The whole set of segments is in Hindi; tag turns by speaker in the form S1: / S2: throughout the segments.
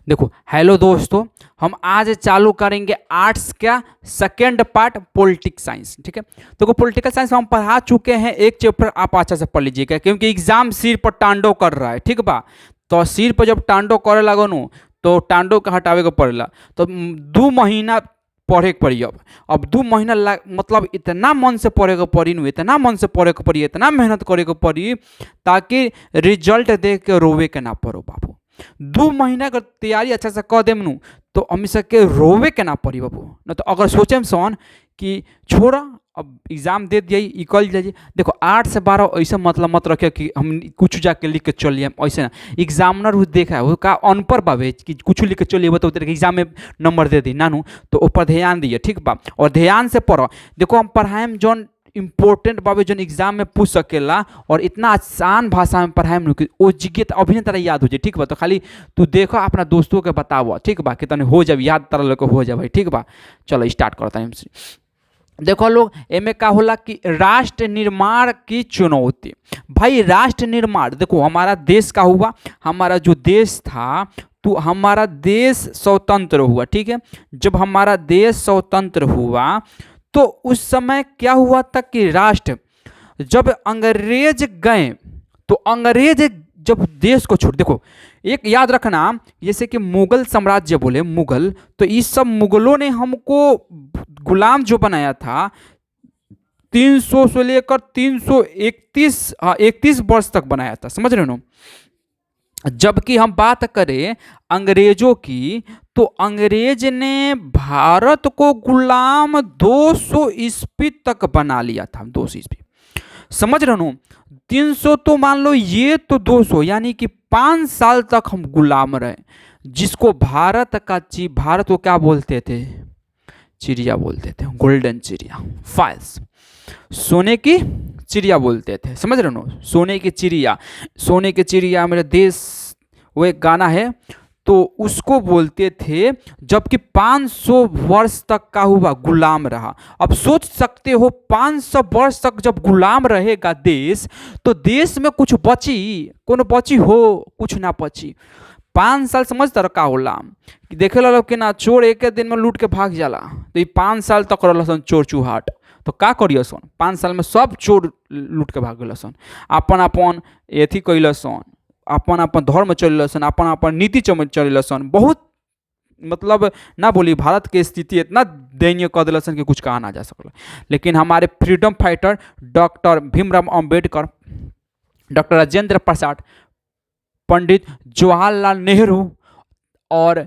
S1: देखो हेलो दोस्तों, हम आज चालू करेंगे आर्ट्स का सेकेंड पार्ट पॉलिटिक्स साइंस। ठीक है, देखो पॉलिटिकल साइंस हम पढ़ा चुके हैं, एक चैप्टर आप अच्छा से पढ़ लीजिएगा क्योंकि एग्जाम सिर पर टांडो कर रहा है। ठीक बा, तो सिर पर जब टांडो करे लगो नु तो टांडो के हटावे के पड़ेला। तो 2 महीना पढ़े के पड़ी। अब 2 महीना मतलब इतना मन से पढ़े के पड़ी नु, इतना मन से पढ़े के पड़ी, इतना मेहनत करे के पड़ी ताकि रिजल्ट देख के रोवे के ना पड़ो बाबू। 2 महीना का तैयारी अच्छा से कर देम नु तो हम सबके रोवे के ना पड़ी बाबू। न तो अगर सोचे सन कि छोड़ा अब एग्जाम दे दिए निकल जाइए। देखो 8 से 12 ऐसा मतलब मत रखे कि हम कुछ जाके लिख के चलिए, ऐसे ना। एग्जामिनर देखा है का अनपढ़ बाबे कि कुछ लिख के चलिए तो एग्जाम में नंबर दे दी नानू, तो ऊपर ध्यान दिए। ठीक बा, और ध्यान से पढ़ो। देखो हम पढ़ाए जौन इम्पोर्टेंट बाबे जो एग्जाम में पूछ सकेला और इतना आसान भाषा में पढ़ाए कि वो जिज्ञत अभी तरह याद हो जाए। ठीक बा, तो खाली तू देखो अपना दोस्तों के बताओ। ठीक बा, कि तने हो जाए याद तरह लोग हो जाए भाई। ठीक बा, चलो स्टार्ट करता है। देखो लोग एमे का होला कि राष्ट्र निर्माण की चुनौती। भाई राष्ट्र निर्माण, देखो हमारा देश का हुआ, हमारा जो देश था तो हमारा देश स्वतंत्र हुआ। ठीक है, जब हमारा देश स्वतंत्र हुआ तो उस समय क्या हुआ था कि राष्ट्र, जब अंग्रेज गए तो अंग्रेज जब देश को छोड़, देखो एक याद रखना, जैसे कि मुगल साम्राज्य बोले मुगल, तो इस सब मुगलों ने हमको गुलाम जो बनाया था 300 से लेकर 331 31 वर्ष तक बनाया था, समझ रहे हो। जबकि हम बात करें अंग्रेजों की तो अंग्रेज ने भारत को गुलाम 200 ईस्वी तक बना लिया था। 200 ईस्वी, समझ रहे हो। 300 तो मान लो, ये तो 200, यानी कि 5 साल तक हम गुलाम रहे। जिसको भारत को क्या बोलते थे? चिड़िया बोलते थे, गोल्डन चिड़िया, फाइल्स, सोने की चिड़िया बोलते थे, समझ रहे हो। सोने की चिड़िया, सोने की चिड़िया मेरे देश, वो एक गाना है, तो उसको बोलते थे। जबकि 500 वर्ष तक का हुआ गुलाम रहा। अब सोच सकते हो 500 वर्ष तक जब गुलाम रहेगा देश, तो देश में कुछ बची, कौन बची हो? कुछ ना बची। 5 साल समझता रहा का होला कि देखे लो कि ना चोर एक दिन में लूट के भाग जाला, तो ये 5 साल तक रहसन चोर चुहाट। तो का करिए सन 5 साल में? सब चोर लूट के भाग गए सन, अपन अपन एथी कैल सन, अपन अपन धर्म चल सन, अपन अपन नीति चल सन। बहुत मतलब ना बोली, भारत की स्थिति इतना दयनीय कर दिल सन कि कुछ कहा ना जा सकल। लेकिन हमारे freedom fighter doctor Bhimrao Ambedkar, doctor Rajendra Prasad, Pandit Jawaharlal Nehru और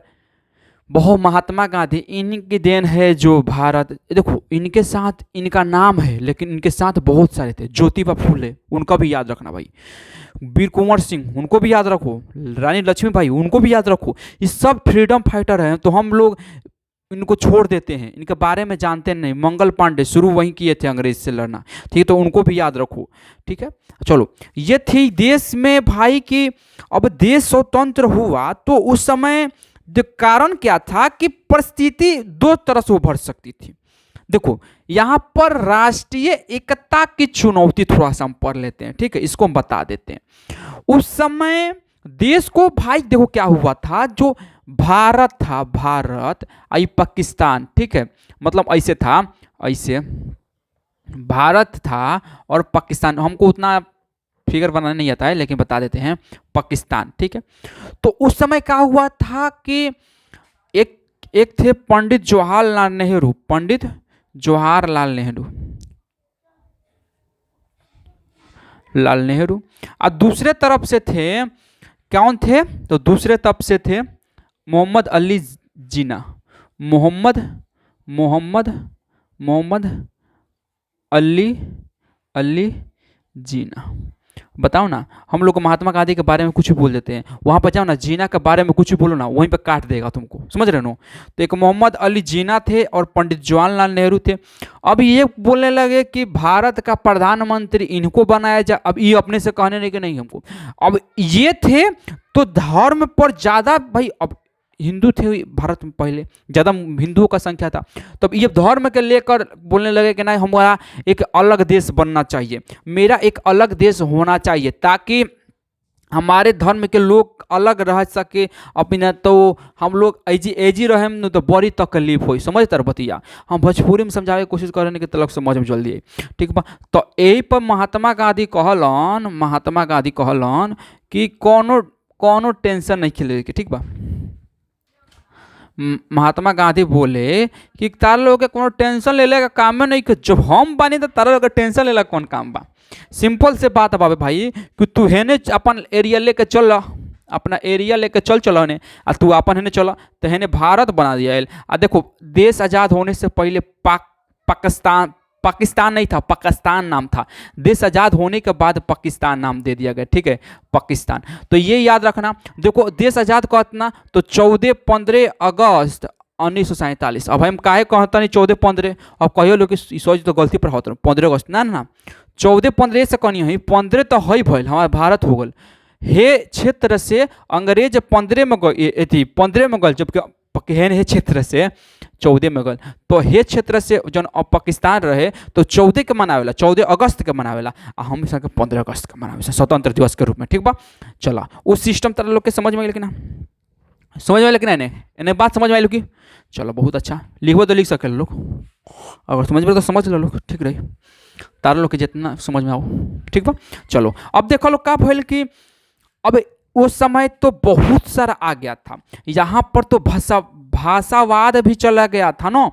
S1: बहुत महात्मा गांधी, इनकी देन है जो भारत। देखो इनके साथ इनका नाम है, लेकिन इनके साथ बहुत सारे थे। ज्योतिबा फूले, उनका भी याद रखना भाई। वीर कुंवर सिंह, उनको भी याद रखो। रानी लक्ष्मीबाई, उनको भी याद रखो। ये सब फ्रीडम फाइटर हैं, तो हम लोग इनको छोड़ देते हैं, इनके बारे में जानते नहीं। मंगल पांडे शुरू वहीं किए थे अंग्रेज से लड़ना, ठीक है, तो उनको भी याद रखो। ठीक है, चलो ये थी देश में भाई कि अब देश स्वतंत्र हुआ तो उस समय कारण क्या था कि परिस्थिति 2 तरह से उभर सकती थी। देखो यहां पर राष्ट्रीय एकता की चुनौती थोड़ा सा हम पढ़ लेते हैं। ठीक है, इसको हम बता देते हैं। उस समय देश को भाई देखो क्या हुआ था, जो भारत था, भारत आई पाकिस्तान, ठीक है, मतलब ऐसे था, ऐसे भारत था और पाकिस्तान, हमको उतना फिगर बनाना नहीं आता है लेकिन बता देते हैं, पाकिस्तान। ठीक है, तो उस समय क्या हुआ था कि एक थे पंडित जवाहरलाल नेहरू, पंडित जवाहरलाल नेहरू, लाल नेहरू, और दूसरे तरफ से थे, कौन थे? तो दूसरे तरफ से थे मोहम्मद अली जिन्ना, मोहम्मद अली जिन्ना। बताओ ना, हम लोग को महात्मा गांधी के बारे में कुछ भी बोल देते हैं, वहां पर जाओ ना जिन्ना के बारे में कुछ भी बोलो ना, वहीं पे काट देगा तुमको, समझ रहे हो। तो एक मोहम्मद अली जिन्ना थे और पंडित जवाहरलाल नेहरू थे। अब ये बोलने लगे कि भारत का प्रधानमंत्री इनको बनाया जाए। अब ये अपने से कहने लगे नहीं हमको, अब ये थे तो धर्म पर ज्यादा भाई, अब हिंदू थे भारत में, पहले ज़्यादा हिंदुओं का संख्या था, तब ये धर्म के लेकर बोलने लगे कि नहीं हमारा एक अलग देश बनना चाहिए, मेरा एक अलग देश होना चाहिए, ताकि हमारे धर्म के लोग अलग रह सके अपना, तो हम लोग एजी एजी रहे न तो बड़ी तकलीफ हो, समझ तर बतिया। हम भोजपुरी में समझावे की कोशिश करने के तलक समझ में जल्दी आई, ठीक बा। तो यही पर महात्मा गांधी कहलन कि कोनो कोनो टेंशन नहीं खिले के, ठीक बा। महात्मा गांधी बोले कि तारा लोग के कोनो टेंशन ले का काम में नहीं कि जब हम बानी तो तारा लोग के टेंशन लेला कौन काम बा। सिंपल से बात बाबे भाई कि तू हेने अपन एरिया लेके चल, अपना एरिया लेके चल ने, आ तू अपन हेने चल तो हेने भारत बना दिया। आ देखो देश आज़ाद होने से पहले पाकिस्तान नहीं था, पाकिस्तान नाम था। देश आज़ाद होने के बाद पाकिस्तान नाम दे दिया गया, ठीक है, पाकिस्तान। तो ये याद रखना। देखो देश आज़ाद कहतना तो 14-15 अगस्त 1947। अब हम काहे कहता नहीं 14-15, अब कहियो लोग कि सोच तो गलती पर होता 15 अगस्त ना ना 14-15 से कहनी है, 15 तो है भैल हमारा भारत हो गल। हे क्षेत्र से अंग्रेज 15 में गए, 15 में गल, जबकि हेन हे क्षेत्र से 14 में गल। तो हे क्षेत्र से जन अब पाकिस्तान रहे तो 14 के मनावेला, 14 अगस्त के मनावेला, आ हम सब 15 अगस्त के मनावे स्वतंत्र दिवस के रूप में, ठीक बा। चला उस सिस्टम तरह लोग के समझ में, लेकिन समझ में, लेकिन इन्हें बात समझ में आई कि चलो बहुत अच्छा, लिखो तो लिख सके लोग, अगर समझ में तो समझ लो लोग, ठीक रही तारा लोग के जितना समझ में आओ, ठीक बा। चलो अब देखो लोग का भइल कि अब उस समय तो बहुत सारा आ गया था, यहाँ पर तो भाषावाद भी चला गया था ना।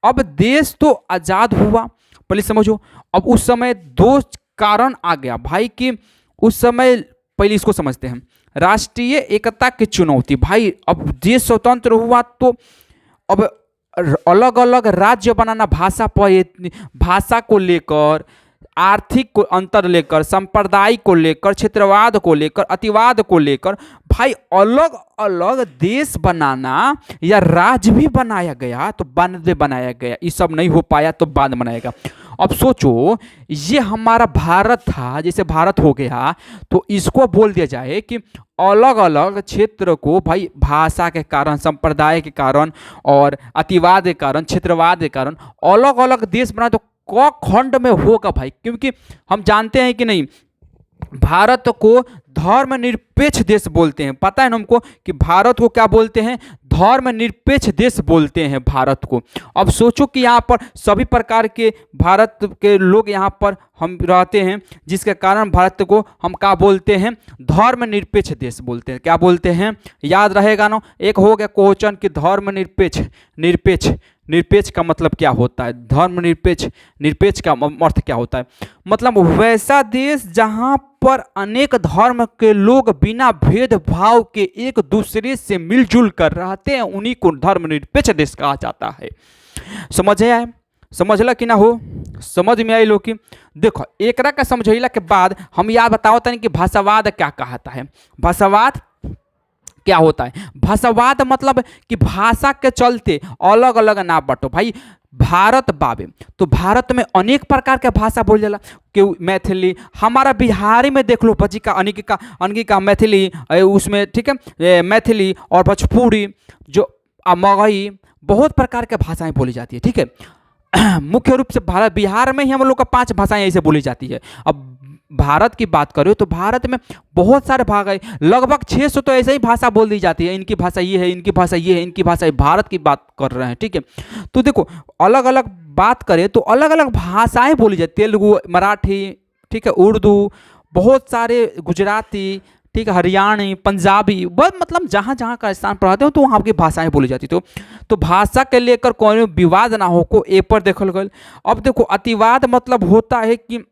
S1: अब देश तो आज़ाद हुआ, पहले समझो। अब उस समय दो कारण आ गया भाई कि उस समय, पहले इसको समझते हैं, राष्ट्रीय एकता की चुनौती। भाई अब देश स्वतंत्र हुआ तो अब अलग अलग राज्य बनाना, भाषा को लेकर, आर्थिक को अंतर लेकर, संप्रदाय को लेकर, क्षेत्रवाद को लेकर, अतिवाद को लेकर, भाई अलग अलग देश बनाना या राज्य भी बनाया गया, तो बाद में बनाया गया। ये सब नहीं हो पाया तो बाद में बनाएगा। अब सोचो ये हमारा भारत था, जैसे भारत हो गया तो इसको बोल दिया जाए कि अलग अलग क्षेत्र को भाई भाषा के कारण, संप्रदाय के कारण और अतिवाद के कारण, क्षेत्रवाद के कारण अलग अलग देश बना, तो क खंड में होगा भाई। क्योंकि हम जानते हैं कि नहीं, भारत को धर्मनिरपेक्ष देश बोलते हैं, पता है ना हमको कि भारत को क्या बोलते हैं, धर्मनिरपेक्ष देश बोलते हैं भारत को। अब सोचो कि यहाँ पर सभी प्रकार के भारत के लोग यहाँ पर हम रहते हैं, जिसके कारण भारत को हम क्या बोलते हैं, धर्मनिरपेक्ष देश बोलते हैं। क्या बोलते हैं, याद रहेगा ना, एक हो गया क्वेश्चन कि धर्मनिरपेक्ष, निरपेक्ष का मतलब क्या होता है, निरपेक्ष का अर्थ क्या होता है, मतलब वैसा देश जहाँ पर अनेक धर्म के लोग बिना भेदभाव के एक दूसरे से मिलजुल कर रहते हैं, उन्हीं को धर्मनिरपेक्ष देश कहा जाता है। समझ आए, समझला कि ना हो, समझ में आई लो कि देखो एकरा का समझैला के बाद हम याद बताओ तनी कि भाषावाद क्या कहता है। भाषावाद क्या होता है, भाषावाद मतलब कि भाषा के चलते अलग अलग ना बटो। भाई भारत बाबे तो भारत में अनेक प्रकार के भाषा बोल जाला, कि मैथिली, हमारा बिहारी में देख लो बजिका, अनगिका मैथिली, उसमें ठीक है मैथिली और भोजपुरी, जो मगही, बहुत प्रकार के भाषाएं बोली जाती है, ठीक है। मुख्य रूप से भारत बिहार में ही हम लोग का 5 भाषाएं ऐसे बोली जाती है। अब भारत की बात करो तो भारत में बहुत सारे भाग है, लगभग 600 तो ऐसे ही भाषा बोल दी जाती है, इनकी भाषा ये है, इनकी भाषा ये है, इनकी भाषा, भारत की बात कर रहे हैं, ठीक है। तो देखो अलग अलग बात करें तो अलग अलग भाषाएं बोली जाती है, तेलुगु, मराठी, ठीक है, उर्दू, बहुत सारे गुजराती, ठीक है, हरियाणी, पंजाबी, बस मतलब जहाँ जहाँ का स्थान पर आते हो तो वहाँ की भाषाएं बोली जाती। तो भाषा के लेकर कोई विवाद ना हो को ए पर देखल गल। अब देखो अतिवाद मतलब होता है कि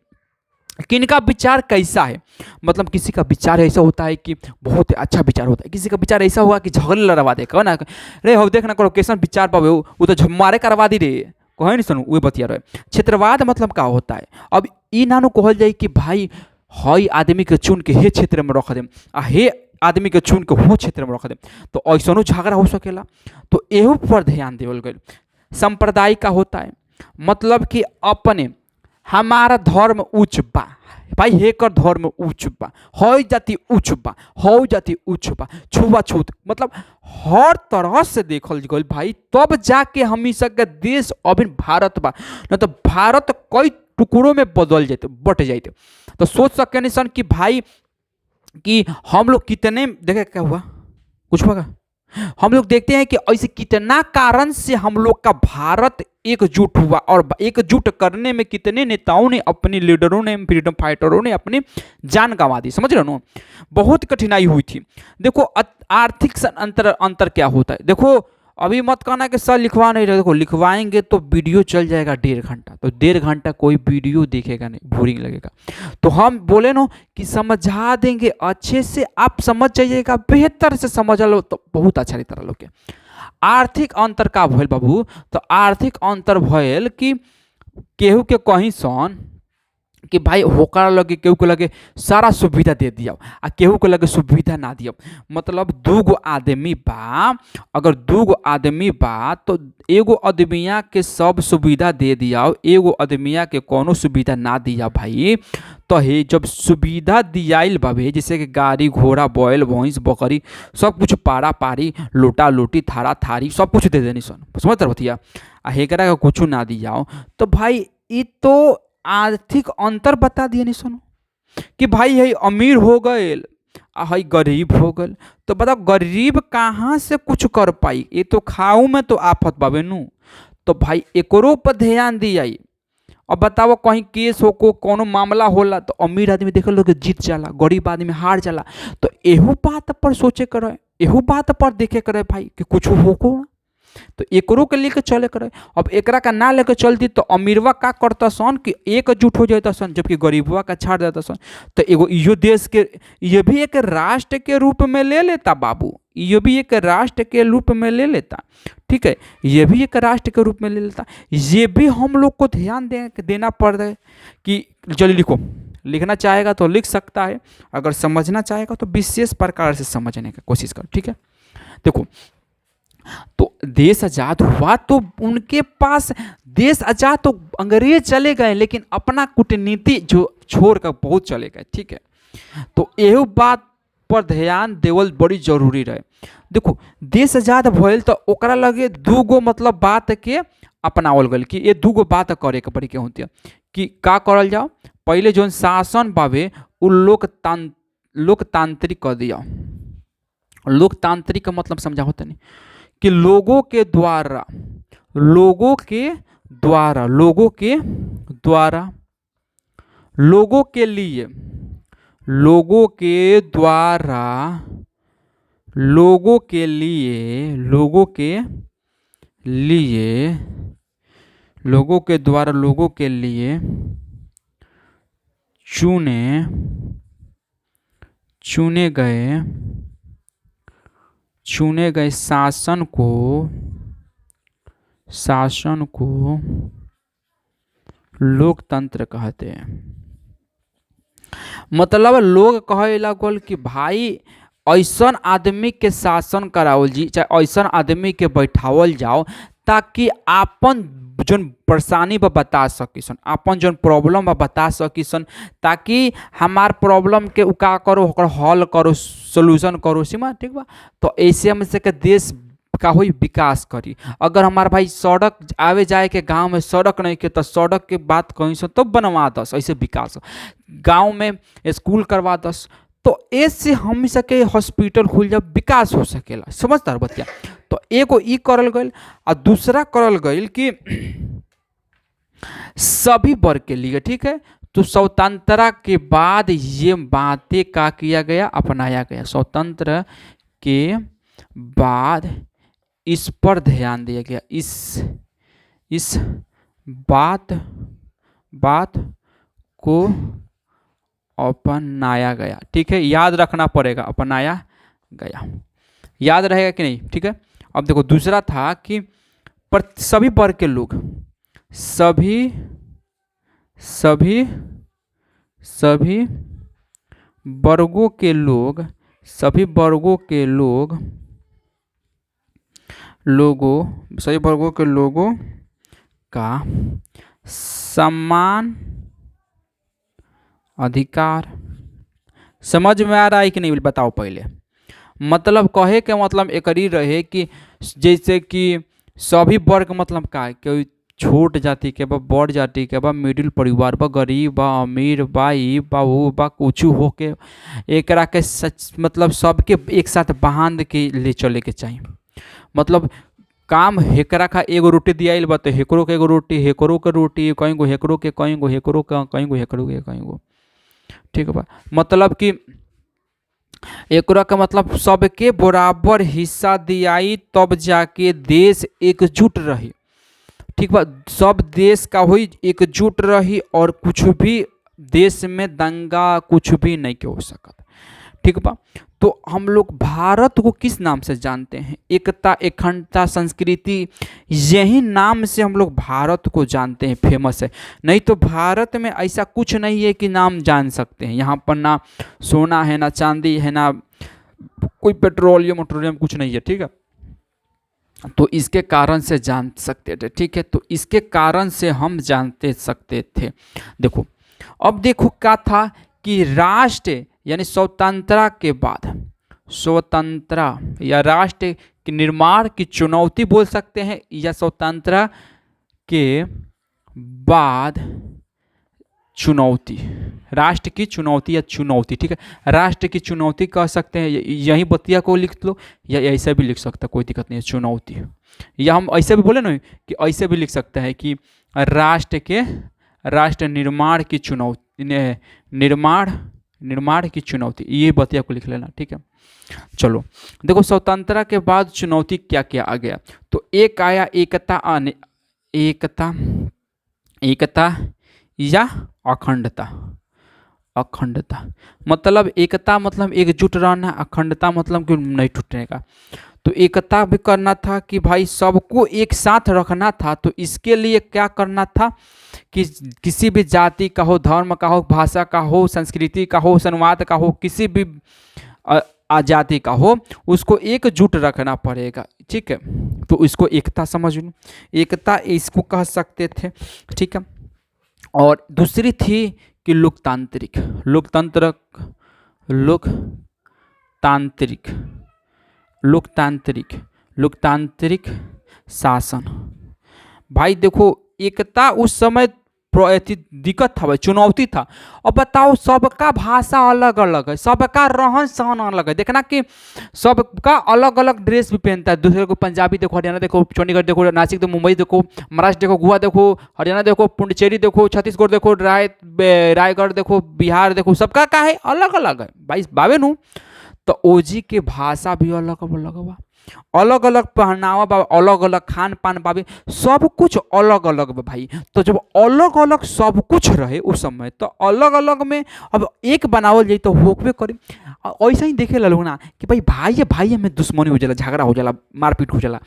S1: किनका विचार कैसा है, मतलब किसी का विचार ऐसा होता है कि बहुत अच्छा विचार होता है, किसी का विचार ऐसा हुआ कि झगड़े लड़वा दे, कहो ना रे हो देख ना करो कैसा विचार पावे वो तो मारे करवा दी रे, कहे नहीं सुनू वही बतिया रहे। क्षेत्रवाद मतलब क्या होता है, अब ई नानू कहल जाए कि भाई हई आदमी के चुन के हे क्षेत्र में रख देम, आ हे आदमी के चुन के वो क्षेत्र में रख देम, तो ऐसा झगड़ा हो सकेला, तो एहू पर ध्यान देवल गए। संप्रदाय का होता है मतलब कि अपने हमारा धर्म उच्च बा, भाई हेकर धर्म उच्च बा, हई जाति उच्च बा, हई जाति उच्च बा, छुआछूत, मतलब हर तरह से देखल गई भाई, तब जाके हमी सबके देश अभी भारत बा, न तो भारत कई टुकड़ों में बदल जाते, बट जाते। तो सोच सके सन कि भाई कि हम लोग कितने देखे क्या हुआ, कुछ होगा, हम लोग देखते हैं कि ऐसे कितना कारण से हम लोग का भारत एकजुट हुआ और एकजुट करने में कितने नेताओं ने, अपने लीडरों ने, फ्रीडम फाइटरों ने अपनी जान गंवा दी, समझ रहे हो ना, बहुत कठिनाई हुई थी। देखो आर्थिक अंतर अंतर क्या होता है, देखो अभी मत कहना कि सर लिखवा नहीं रहे, देखो लिखवाएंगे तो वीडियो चल जाएगा 1.5 घंटा, तो 1.5 घंटा कोई वीडियो देखेगा नहीं, बोरिंग लगेगा। तो हम बोले ना कि समझा देंगे अच्छे से, आप समझ जाइएगा, बेहतर से समझ लो तो बहुत अच्छा रहता लोग के। आर्थिक अंतर का भइल बाबू, तो आर्थिक अंतर भइल कि केहू के कहीं सन कि भाई होकर लगे, केहू को लगे सारा सुविधा दे दिया आ केहू को लगे सुविधा ना दिया, मतलब दूगो आदमी बा, अगर दूगो आदमी बा तो एगो आदमिया के सब सुविधा दे दिया, एगो आदमिया के कोनो सुविधा ना दिया भाई, तो हे जब सुविधा दियाइल बाबे, जैसे कि गाड़ी घोड़ा बैल भैंस बकरी सब कुछ पारा पारी लोटा लोटी थारा थारी सब कुछ दे देनी सन, समझ रही, आ हेकरा का कुछ ना दिया, तो भाई ये तो आर्थिक अंतर बता दिए नहीं सुनो कि भाई है अमीर हो गए है गरीब हो गए, तो बताओ गरीब कहाँ से कुछ कर पाई, ये तो खाऊ में तो आफत बाबे नू, तो भाई एकरो पर ध्यान दिया। अब बताओ कहीं केस हो को कोनो मामला होला तो अमीर आदमी देख लो कि जीत जाला, गरीब आदमी हार जाला, तो एहू बात पर सोचे करे, एहू बात पर देखे करे भाई कि कुछ हो को, तो एकरो के लेके चले करे। अब एकरा का ना लेके चलती तो अमीरवा का करता सन कि एकजुट हो जाता सन, जबकि गरीबवा का छाड़ देता सन, तो एगो इहो देश के, ये भी एक राष्ट्र के रूप में ले लेता बाबू, ये भी एक राष्ट्र के रूप में ले लेता, ठीक है, ये भी एक राष्ट्र के रूप में ले लेता। ये भी हम लोग को ध्यान देना पड़ रहा है कि जल्दी लिखो, लिखना चाहेगा तो लिख सकता है, अगर समझना चाहेगा तो विशेष प्रकार से समझने की कोशिश कर, ठीक है। देखो तो देश आजाद हुआ तो उनके पास, देश आजाद तो अंग्रेज चले गए लेकिन अपना कूटनीति जो छोड़ कर बहुत चले गए, ठीक है, तो यही बात पर ध्यान देवल बड़ी जरूरी रहे। देखो देश आजाद भइल तो ओकरा लगे दूगो मतलब बात के अपनावल गल कि ये दूगो बात करे के पड़ी के होती है कि का करल जाओ, पहले जो शासन बाबे उ लोकतांत्रिक कर दिया। लोकतांत्रिक का मतलब समझा होता नहीं कि लोगों के द्वारा, लोगों के द्वारा, लोगों के द्वारा, लोगों के लिए, लोगों के द्वारा, लोगों के लिए, लोगों के लिए, लोगों के द्वारा, लोगों के लिए चुने गए शासन को लोकतंत्र कहते हैं। मतलब लोग कहे लगल कि भाई ऐसन आदमी के शासन करावल जी, चाहे ऐसन आदमी के बैठावल जाओ ताकि आपन जोन परेशानी पर बता सकीसन, आपन जोन प्रॉब्लम पर बता सकीसन, ताकि हमार प्रॉब्लम के उका करो, हल करो, सोल्यूशन करो, सीमा ठीक बा। तो ऐसे हम से के देश का हुई विकास करी। अगर हमार भाई सड़क आवे जाए के गांव में सड़क नहीं के, तो सड़क के बात कहीं से तो बनवा दस, ऐसे विकास गांव में स्कूल करवा दस, तो ऐसे हम सके हॉस्पिटल खुल जाए, विकास हो सकेला, समझदार बतिया। तो एगो ई करल गई और दूसरा करल गई कि सभी वर्ग के लिए, ठीक है, तो स्वतंत्रता के बाद ये बातें का किया गया, अपनाया गया। स्वतंत्र के बाद इस पर ध्यान दिया गया, इस बात को अपनाया गया, ठीक है, याद रखना पड़ेगा, अपनाया गया, याद रहेगा कि नहीं, ठीक है। अब देखो दूसरा था कि पर सभी वर्ग के लोग, सभी वर्गों के लोग, सभी वर्गों के लोगों का समान अधिकार। समझ में आ रहा है कि नहीं बताओ पहले। मतलब कहे के मतलब एक रहे कि जैसे कि सभी वर्ग मतलब का है कि छोट जाति के बा, बड़ जाति के बा, मिडिल परिवार बा, गरीब बा, अमीर बा, ई बा वो बा, कुछ हो के एकरा के सच मतलब सबके एक साथ बांध के ले चले के चाहिए। मतलब काम हेकरा का एगो रोटी दियाइल बा तो हेकरो के एगो रोटी, हेकरो के रोटी, कहीं गो हेकरो के, कहीं गो हेकरो के, कहीं गो हेकरो के, कहीं गो, ठीक बा। मतलब कि एकरा का मतलब सबके बराबर हिस्सा दियाई तब जाके देश एकजुट रही, ठीक बा। सब देश का हुई एकजुट रही और कुछ भी देश में दंगा कुछ भी नहीं के हो सकता, ठीक बा। तो हम लोग भारत को किस नाम से जानते हैं? एकता, अखंडता, संस्कृति, यही नाम से हम लोग भारत को जानते हैं, फेमस है। नहीं तो भारत में ऐसा कुछ नहीं है कि नाम जान सकते हैं। यहाँ पर ना सोना है, ना चांदी है, ना कोई पेट्रोलियम वोट्रोलियम कुछ नहीं है, ठीक है। तो इसके कारण से जान सकते थे, ठीक है। तो इसके कारण से हम जानते सकते थे। देखो अब देखो क्या था कि राष्ट्र यानी स्वतंत्रता के बाद, स्वतंत्रता या राष्ट्र के निर्माण की चुनौती बोल सकते हैं, या स्वतंत्रता के बाद चुनौती, राष्ट्र की चुनौती या चुनौती, ठीक है। राष्ट्र की चुनौती कह सकते हैं, यही बतिया को लिख लो या ऐसे भी लिख सकता, कोई दिक्कत नहीं है, चुनौती। या हम ऐसे भी बोले ना कि ऐसे भी लिख सकते हैं कि राष्ट्र निर्माण की चुनौती, निर्माण की चुनौती, ये बतिया को लिख लेना, ठीक है। चलो देखो स्वतंत्रता के बाद चुनौती क्या क्या आ गया। तो एक आया एकता, एकता या अखंडता। अखंडता मतलब एकता मतलब एकजुट रहना, अखंडता मतलब कि नहीं टूटने का। तो एकता भी करना था कि भाई सबको एक साथ रखना था। तो इसके लिए क्या करना था कि किसी भी जाति का हो, धर्म का हो, भाषा का हो, संस्कृति का हो, संवाद का हो, किसी भी आजाति का हो, उसको एकजुट रखना पड़ेगा, ठीक है। तो इसको एकता समझ लो, एकता इसको कह सकते थे, ठीक है। और दूसरी थी कि लोकतांत्रिक, लोकतांत्रिक शासन। भाई देखो एकता उस समय दिक्कत था भाई, चुनौती था। अब बताओ सबका भाषा अलग अलग है, सबका रहन सहन अलग है। देखना कि सबका अलग अलग ड्रेस भी पहनता है। दूसरे को पंजाबी देखो, हरियाणा देखो, चंडीगढ़ देखो, नासिक देखो, मुंबई देखो, महाराष्ट्र देखो, गोवा देखो, हरियाणा देखो, पुडुचेरी देखो, छत्तीसगढ़ देखो, रायगढ़ देखो, बिहार देखो, सबका का है अलग अलग है भाई बाबे नु। तो ओजी के भाषा भी अलग अलग बा, अलग अलग पहनावा बा, अलग अलग खान पान बाबे, सब कुछ अलग अलग बा भाई। तो जब अलग अलग सब कुछ रहे उस समय, तो अलग अलग में अब एक बनावल जाए तो होकबे करी। ऐसा ही देखे लोग ना कि भाई भाई में दुश्मनी हो जाला, झगड़ा हो जाला, मारपीट हो जाला,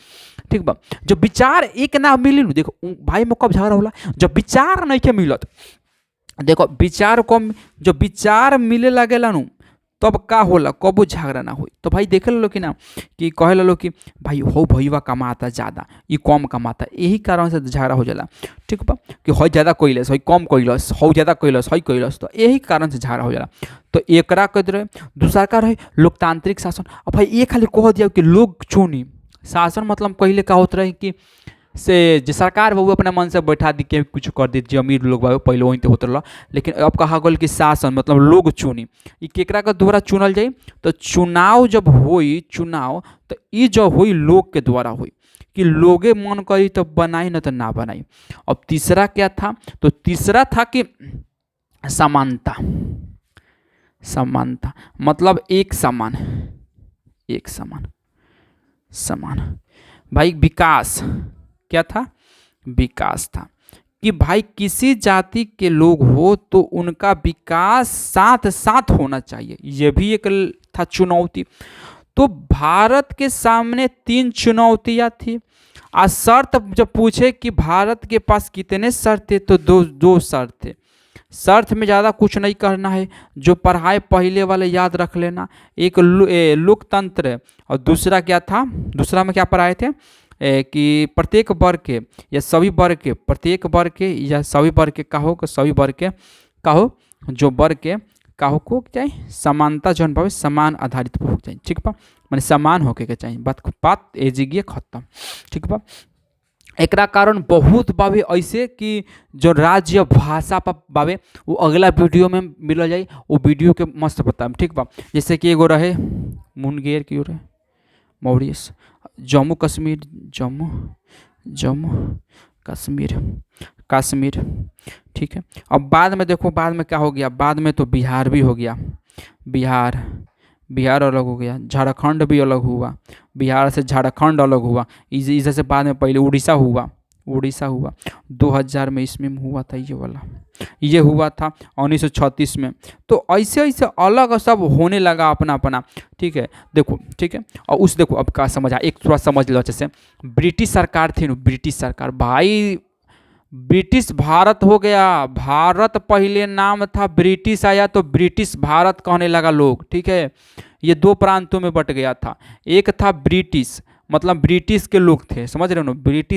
S1: ठीक बा। जब विचार एक ना मिली, देखो भाई में कब झगड़ा होला, जब विचार नहीं के मिलत। देखो विचार कम, जब विचार मिले लगेला नु तब का होला, कबो झगड़ा ना हुई। तो भाई देखे लो कि ना कि कहे लो कि भाई हो भैया कमाता ज़्यादा, ये कम कमाता, यही कारण से झगड़ा हो जाला, ठीक बा। कि हो ज़्यादा कैलस, हो कम कैलस, हो ज़्यादा कैलस, हो कैलस, तो यही कारण से झगड़ा हो जाला। तो एकरा कह रहे, दूसरा का रहे लोकतांत्रिक शासन। अब भाई ये खाली कह दिया कि लोग चुनी शासन, मतलब पहले का होता रहे कि से जो सरकार वो अपने मन से बैठा दी के कुछ कर दी, जो अमीर लोग बा पहले वहीं तो होता रहा। लेकिन अब कहा गल कि शासन मतलब लोग चुनी, ये केकरा के द्वारा चुनल जाए। तो चुनाव जब हुई, चुनाव तो ये जो हुई लोग के द्वारा हुई, कि लोगे मन करी तो बनाई, न तो ना बनाई। अब तीसरा क्या था? तो तीसरा था कि समानता। समानता मतलब एक समान, एक समान, समान। भाई विकास क्या था? विकास था कि भाई किसी जाति के लोग हो तो उनका विकास साथ साथ होना चाहिए, यह भी एक था चुनौती। तो भारत के सामने 3 चुनौतियां थी। आ शर्त जब पूछे कि भारत के पास कितने शर्त थे, तो दो शर्त थे। शर्त में ज़्यादा कुछ नहीं करना है, जो पढ़ाए पहले वाले याद रख लेना। एक लोकतंत्र, और दूसरा क्या था? दूसरा में क्या पढ़ाए थे कि प्रत्येक वर्ग के या सभी वर्ग के, प्रत्येक वर्ग के या सभी वर्ग के कहो, सभी वर्ग के कहो, जो वर्ग के कहो को चाहिए समानता, जौन भावे समान आधारित हो चाहिए, ठीक बा। मैंने समान होके के चाहिए, बात एजिगिए खत्म, ठीक बा। एकरा कारण बहुत बावे ऐसे कि जो राज्य भाषा पर बावे वो अगला वीडियो में मिल जाए, वो वीडियो के मस्त बताएं, ठीक बा। जैसे कि एगो रहे मुनगेर की रहे मॉरियस, जम्मू कश्मीर, जम्मू कश्मीर, ठीक है। अब बाद में देखो, बाद में क्या हो गया, बाद में तो बिहार भी हो गया, बिहार अलग हो गया, झारखंड भी अलग हुआ, बिहार से झारखंड अलग हुआ, इधर से बाद में पहले उड़ीसा हुआ 2000 में, इसमें हुआ था ये वाला, ये हुआ था 1936 में। तो ऐसे ऐसे अलग सब होने लगा अपना अपना, ठीक है। देखो ठीक है, और उस देखो अब क्या समझ आ, एक थोड़ा समझ लो। जैसे ब्रिटिश सरकार थी ना, ब्रिटिश सरकार भाई, ब्रिटिश भारत हो गया, भारत पहले नाम था, ब्रिटिश आया तो ब्रिटिश भारत कहने लगा लोग, ठीक है। ये दो प्रांतों में बट गया था, एक था ब्रिटिश, मतलब ब्रिटिश के लोग थे, समझ रहे हो ना, ब्रिटिश